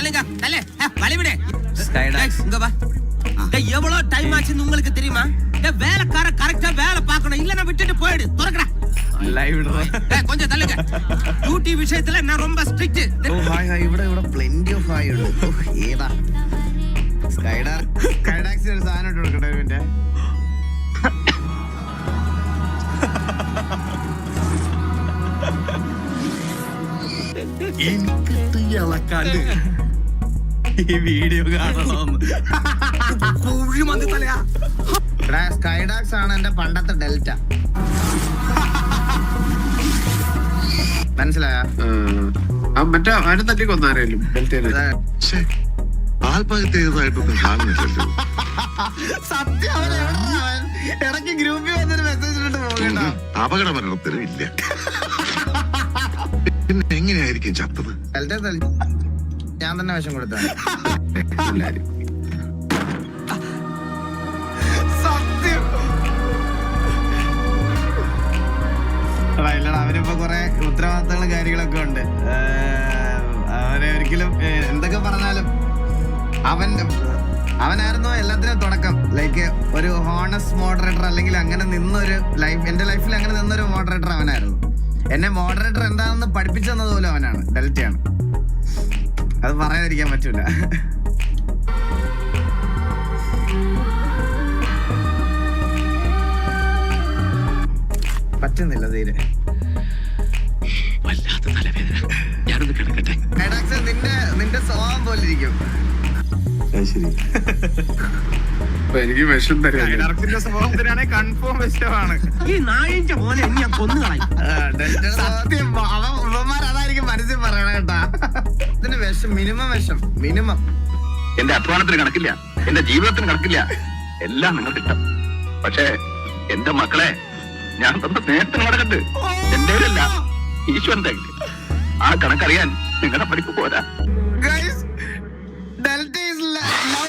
தள்ளுங்க தள்ளு வழிவிடு இங்க வா எவ்வளவு டைம் ஆச்சுன்னு உங்களுக்கு தெரியுமா வேலைக்கார கரெக்டா வேலை பார்க்கணும் இல்லன்னா விட்டுட்டு போயிடு துறக்கடா கொஞ்சம் தள்ளுங்க டியூட்டி விஷயத்துல நான் ரொம்ப ஸ்ட்ரிக்ட் ഇവിടെ plenty of ഹായ് ഉണ്ട് ഏതാ സ്കൈഡാക്സ് ഒരു സാധനം ഇട്ട് കൊടുക്കട്ടെ ഇവന്റെ എനിക്കിട്ട് ഇളക്കാണ്ട് ഈ വീഡിയോ കാണണമെന്ന് സ്കൈഡാക്സ് ആണ് എന്റെ പണ്ടത്തെ ഡെൽറ്റ മനസ്സിലായോ മറ്റേ അവനെ തട്ടി കൊന്നാരേലും ആത്മഹത്യതായിട്ടൊന്നും കാണുന്നില്ലല്ലോ. സത്യം ഇടയ്ക്ക് ഗ്രൂപ്പിൽ വന്നൊരു മെസ്സേജ് ഇട്ട് പോകണ്ട അപകട മരണത്തിനും ഇല്ല. പിന്നെ എങ്ങനെയായിരിക്കും ചത്തത്? ഞാൻ തന്നെ വിഷം കൊടുത്ത സത്യം ഇല്ലടാ അവനിപ്പോ കൊറേ ഉത്തരവാദിത്തങ്ങളും കാര്യങ്ങളൊക്കെ ഉണ്ട്. അവനെ ഒരിക്കലും എന്തൊക്കെ പറഞ്ഞാലും അവനായിരുന്നു എല്ലാത്തിനും തുടക്കം. ലൈക്ക് ഒരു ഹോണസ്റ്റ് മോഡറേറ്റർ അല്ലെങ്കിൽ അങ്ങനെ നിന്നൊരു എന്റെ ലൈഫിൽ അങ്ങനെ നിന്നൊരു മോഡറേറ്റർ അവനായിരുന്നു. എന്നെ മോഡറേറ്റർ എന്താണെന്ന് പഠിപ്പിച്ചു തന്നത് പോലും അവനാണ്. ഡെൽറ്റയാണ്. അത് പറയാതിരിക്കാൻ പറ്റൂല. പറ്റുന്നില്ല തീരെ. വല്ലാത്ത തലവേദന. ഞാനൊന്ന് കിടക്കട്ടെ. നിന്റെ സ്വഭാവം പോലെ ഇരിക്കും. എനിക്ക് വിഷം തരാ സ്വഭാവത്തിനാണ് കൺഫേം വിഷമാണ്. ഈ നായിന്റെ പോലെ ഞാൻ കൊന്നുകളയും. അതായിരിക്കും മനസ്സിൽ പറയണ കേട്ടാ. ഇതിന് വിഷം മിനിമം എന്റെ അധ്വാനത്തിന് കണക്കില്ല, എന്റെ ജീവിതത്തിന് കണക്കില്ല, എല്ലാം നിങ്ങൾക്ക് ഇഷ്ടം. പക്ഷേ എന്റെ മക്കളെ ഞാൻ തന്ന സ്നേഹത്തിന് കണക്കുണ്ട്. എന്റെ അല്ല ഈശ്വരന്റെ. ആ കണക്കറിയാൻ നിങ്ങളുടെ പഠിപ്പ് പോരാ.